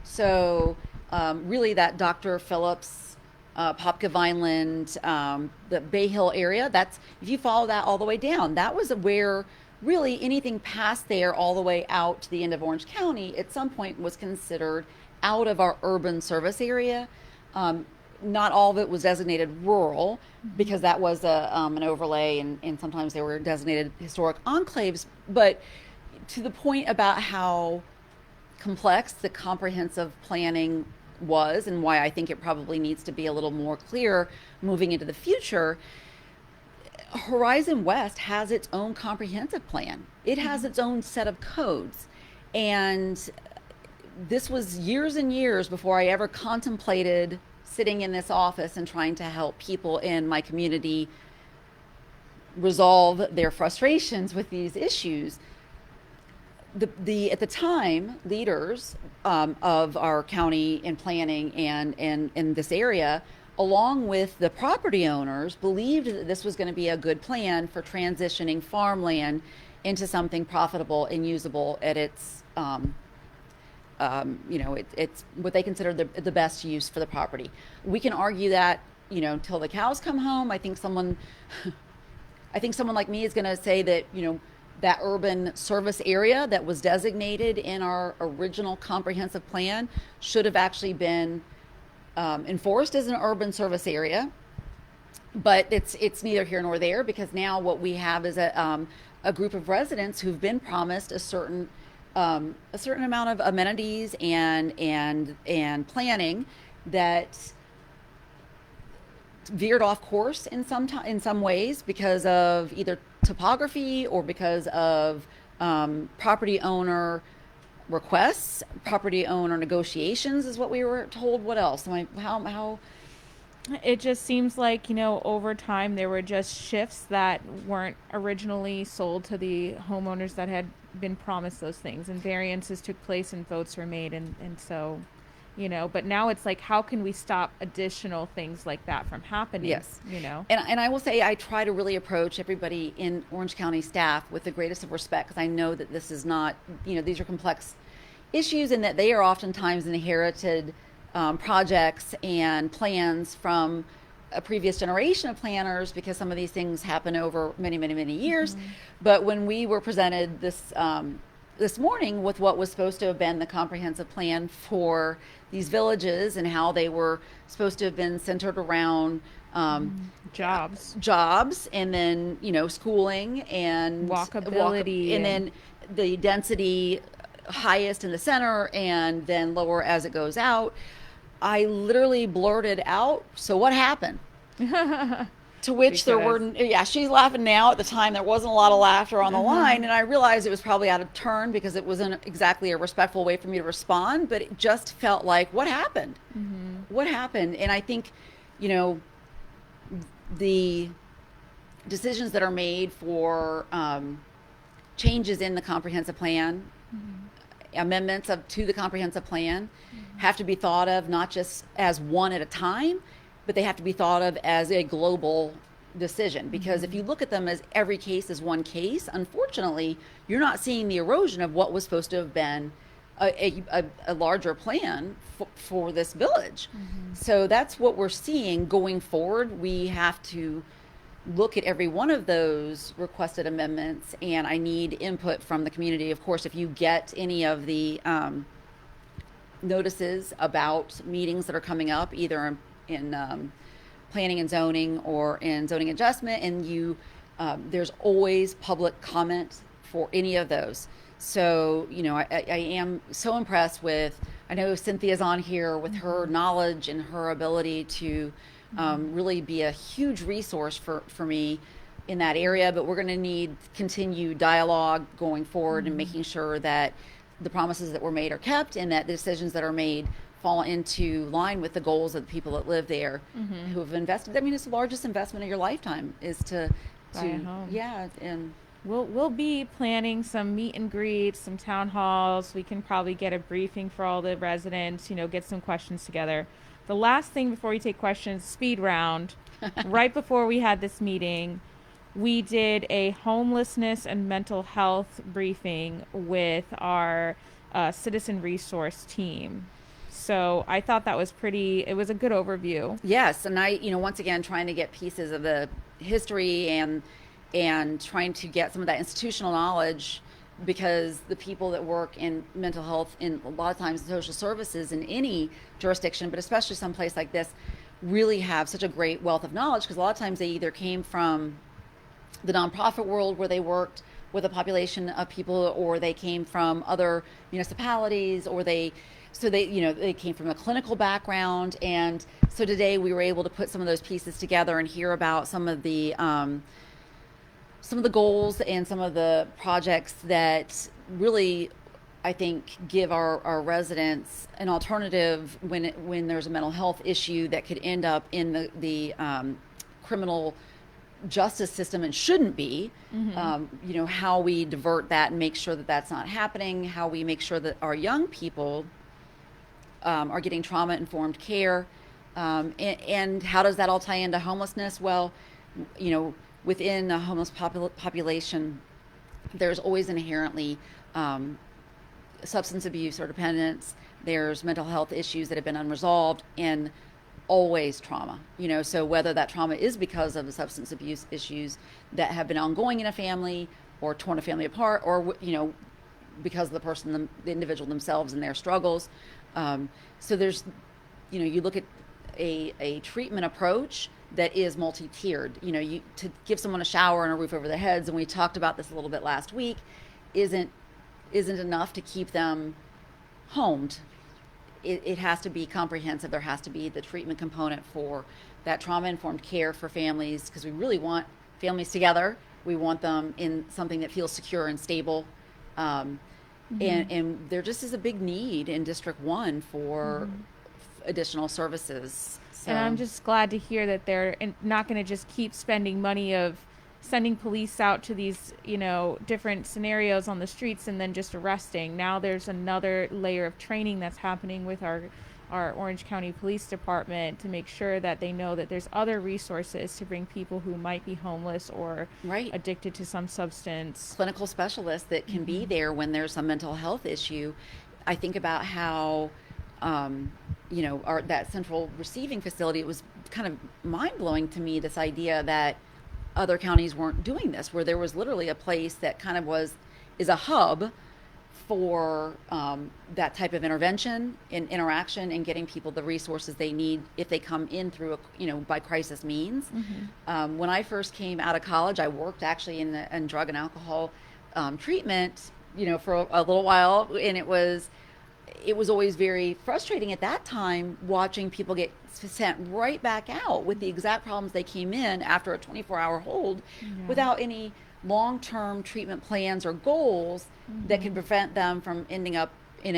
So really, that Dr. Phillips, Popka Vineland, the Bay Hill area, that's, if you follow that all the way down, that was where really anything past there all the way out to the end of Orange County at some point was considered out of our urban service area. Um, Not all of it was designated rural because that was an overlay, and sometimes they were designated historic enclaves. But to the point about how complex the comprehensive planning was and why I think it probably needs to be a little more clear moving into the future, Horizon West has its own comprehensive plan. It has its own set of codes. And this was years and years before I ever contemplated sitting in this office and trying to help people in my community resolve their frustrations with these issues. The at the time leaders of our county in planning and in this area, along with the property owners, believed that this was going to be a good plan for transitioning farmland into something profitable and usable at its it's what they consider the best use for the property. We can argue that, till the cows come home. I think someone I think someone like me is going to say that, that urban service area that was designated in our original comprehensive plan should have actually been enforced as an urban service area. But it's neither here nor there, because now what we have is a group of residents who've been promised a certain amount of amenities and planning that veered off course in some ways because of either topography or because of property owner requests, property owner negotiations is what we were told. What else? How It just seems like, over time there were just shifts that weren't originally sold to the homeowners that had been promised those things, and variances took place and votes were made. And so, but now it's like, how can we stop additional things like that from happening? Yes. And I will say I try to really approach everybody in Orange County staff with the greatest of respect, because I know that this is not, these are complex issues, and that they are oftentimes inherited projects and plans from a previous generation of planners, because some of these things happen over many, many, many years. Mm-hmm. But when we were presented this morning with what was supposed to have been the comprehensive plan for these villages, and how they were supposed to have been centered around jobs, and then schooling and walkability, and then the density highest in the center and then lower as it goes out, I literally blurted out, "So what happened?" To which there were, she's laughing now. At the time, there wasn't a lot of laughter on the line, and I realized it was probably out of turn, because it wasn't exactly a respectful way for me to respond, but it just felt like, what happened? Mm-hmm. What happened? And I think, the decisions that are made for changes in the comprehensive plan, amendments to the comprehensive plan, have to be thought of not just as one at a time, but they have to be thought of as a global decision. Because if you look at them as every case is one case, unfortunately, you're not seeing the erosion of what was supposed to have been a larger plan for this village. Mm-hmm. So that's what we're seeing going forward. We have to look at every one of those requested amendments, and I need input from the community. Of course, if you get any of the notices about meetings that are coming up, either in planning and zoning or in zoning adjustment, and there's always public comment for any of those. So, I am so impressed with, I know Cynthia's on here with her knowledge and her ability to really be a huge resource for me in that area. But we're going to need continued dialogue going forward, and making sure that the promises that were made are kept, and that the decisions that are made fall into line with the goals of the people that live there, who have invested. I mean, it's the largest investment of your lifetime, is to buy a home. Yeah. And we'll be planning some meet and greets, some town halls. We can probably get a briefing for all the residents, get some questions together. The last thing before we take questions, speed round. Right before we had this meeting, we did a homelessness and mental health briefing with our citizen resource team. So I thought that was it was a good overview. Yes. And I, once again, trying to get pieces of the history and trying to get some of that institutional knowledge, because the people that work in mental health, in a lot of times in social services in any jurisdiction, but especially someplace like this, really have such a great wealth of knowledge, because a lot of times they either came from the nonprofit world where they worked with a population of people, or they came from other municipalities, or they came from a clinical background. And so today we were able to put some of those pieces together and hear about some of the goals and some of the projects that really, I think, give our residents an alternative when there's a mental health issue that could end up in the criminal justice system and shouldn't be. How we divert that and make sure that that's not happening, how we make sure that our young people are getting trauma-informed care, and how does that all tie into homelessness? Well, within a homeless population, there's always inherently substance abuse or dependence. There's mental health issues that have been unresolved, and always trauma, so whether that trauma is because of the substance abuse issues that have been ongoing in a family or torn a family apart, or because of the person, the individual themselves and their struggles. So there's, you look at a treatment approach that is multi-tiered. To give someone a shower and a roof over their heads, and we talked about this a little bit last week, isn't enough to keep them homed. It has to be comprehensive. There has to be the treatment component for that trauma-informed care for families, because we really want families together. We want them in something that feels secure and stable. Um, Mm-hmm. and there just is a big need in District 1 for Mm-hmm. additional services. And I'm So, just glad to hear that they're not going to just keep spending money of sending police out to these, different scenarios on the streets and then just arresting. Now there's another layer of training that's happening with our Orange County Police Department to make sure that they know that there's other resources to bring people who might be homeless or right, addicted to some substance. clinical specialists that can be Mm-hmm. there when there's some mental health issue. I think about how, that central receiving facility, it was kind of mind blowing to me, this idea that other counties weren't doing this, where there was literally a place that kind of is a hub for that type of intervention and interaction, and getting people the resources they need if they come in through by crisis means. Mm-hmm. When I first came out of college, I worked actually in drug and alcohol treatment, for a little while, and it was always very frustrating at that time, watching people get sent right back out with the exact problems they came in after a 24-hour hold, Yeah. without any long-term treatment plans or goals that Mm-hmm. could prevent them from ending up in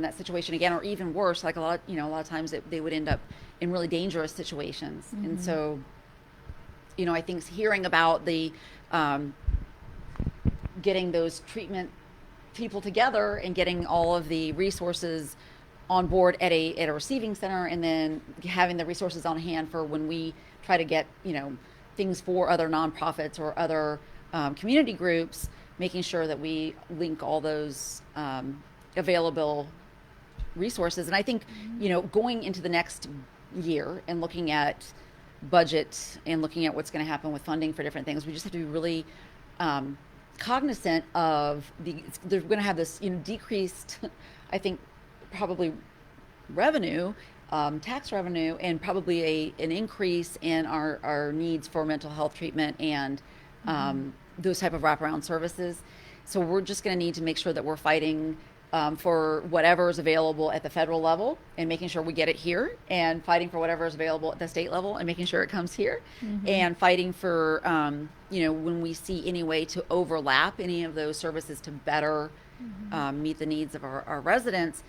that situation again, or even worse, like a lot of times they would end up in really dangerous situations. And Mm-hmm. so, I think hearing about the um, getting those treatment people together and getting all of the resources on board at a receiving center, and then having the resources on hand for when we try to get things for other nonprofits or other community groups, making sure that we link all those available resources. And I think going into the next year and looking at budget and looking at what's going to happen with funding for different things, we just have to be really cognizant of they're going to have this decreased, I think, probably revenue, tax revenue, and probably an increase in our needs for mental health treatment and Mm-hmm. those type of wraparound services. So we're just going to need to make sure that we're fighting for whatever is available at the federal level and making sure we get it here, and fighting for whatever is available at the state level and making sure it comes here, Mm-hmm. and fighting for when we see any way to overlap any of those services to better Mm-hmm. meet the needs of our residents,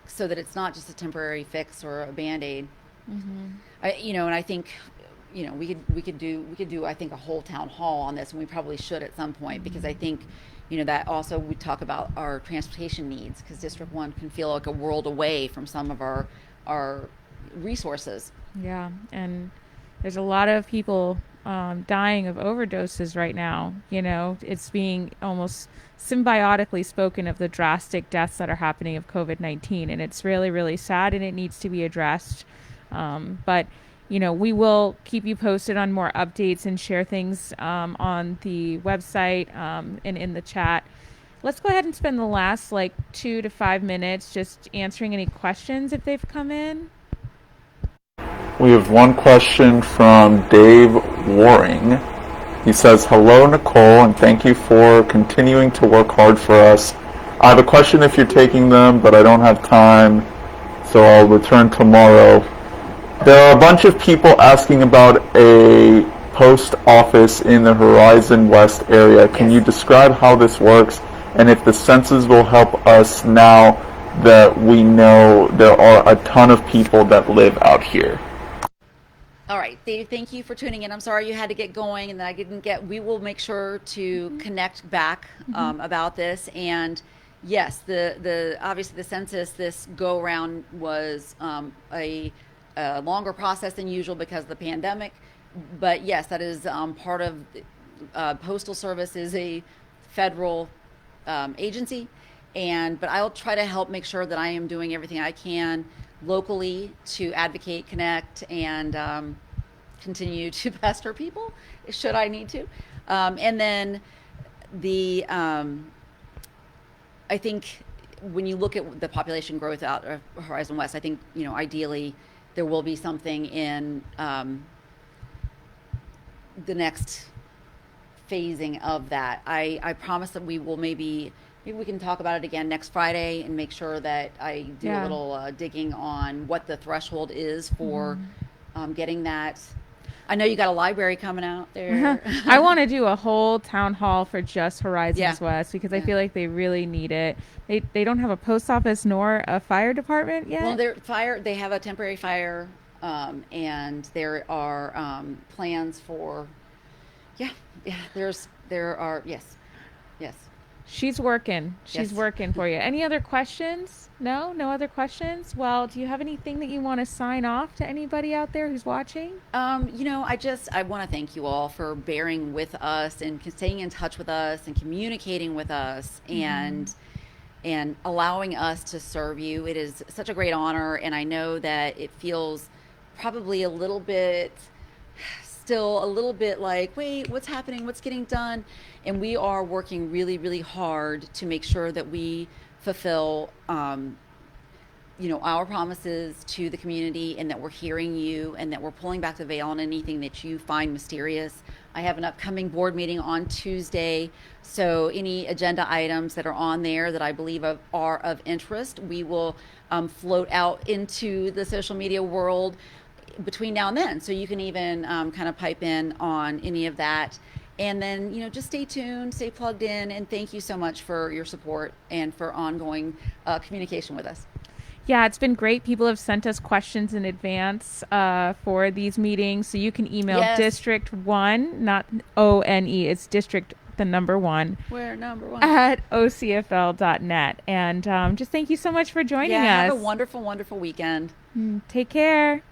so that it's not just a temporary fix or a band-aid. Mm-hmm. And I think we could do I think a whole town hall on this, and we probably should at some point, because I think that also we talk about our transportation needs, because District 1 can feel like a world away from some of our resources. Yeah, and there's a lot of people dying of overdoses right now. It's being almost symbiotically spoken of the drastic deaths that are happening of COVID-19, and it's really, really sad, and it needs to be addressed. But we will keep you posted on more updates and share things on the website and in the chat. Let's go ahead and spend the last 2 to 5 minutes just answering any questions if they've come in. We have one question from Dave Waring. He says, "Hello, Nicole, and thank you for continuing to work hard for us. I have a question if you're taking them, but I don't have time, so I'll return tomorrow. There are a bunch of people asking about a post office in the Horizon West area. Can Yes. you describe how this works, and if the census will help us now that we know there are a ton of people that live out here?" All right, Dave, thank you for tuning in. I'm sorry you had to get going and that I didn't get. We will make sure to Mm-hmm. connect back Mm-hmm. about this. And yes, the obviously the census this go around was a longer process than usual because of the pandemic. But yes, that is part of Postal Service is a federal agency, but I'll try to help make sure that I am doing everything I can locally to advocate, connect, and continue to pester people should I need to. And then the I think when you look at the population growth out of Horizon West, I think ideally there will be something in the next phasing of that. I promise that we will maybe we can talk about it again next Friday and make sure that I do a Yeah. little digging on what the threshold is for getting that. I know you got a library coming out there. I want to do a whole town hall for just Yeah. Horizons West because I Yeah. feel like they really need it. They don't have a post office nor a fire department Well, yet. they're fire. They have a temporary fire, and there are plans for. Yeah, yeah. There are yes, yes, She's working. yes. She's working for you. Any other questions? No? No other questions? Well, do you have anything that you want to sign off to anybody out there who's watching? I want to thank you all for bearing with us and staying in touch with us and communicating with us and allowing us to serve you. It is such a great honor, and I know that it feels probably a little bit still a little bit like, wait, what's happening? What's getting done? And we are working really, really hard to make sure that we fulfill our promises to the community, and that we're hearing you, and that we're pulling back the veil on anything that you find mysterious. I have an upcoming board meeting on Tuesday, so any agenda items that are on there that I believe are of interest, we will float out into the social media world between now and then. So you can even kind of pipe in on any of that. And then, just stay tuned, stay plugged in, and thank you so much for your support and for ongoing communication with us. Yeah, it's been great. People have sent us questions in advance for these meetings. So you can email Yes. District 1, not ONE, it's District the number 1 We're number one. at ocfl.net. And just thank you so much for joining Yeah, us. have a wonderful, wonderful weekend. Take care.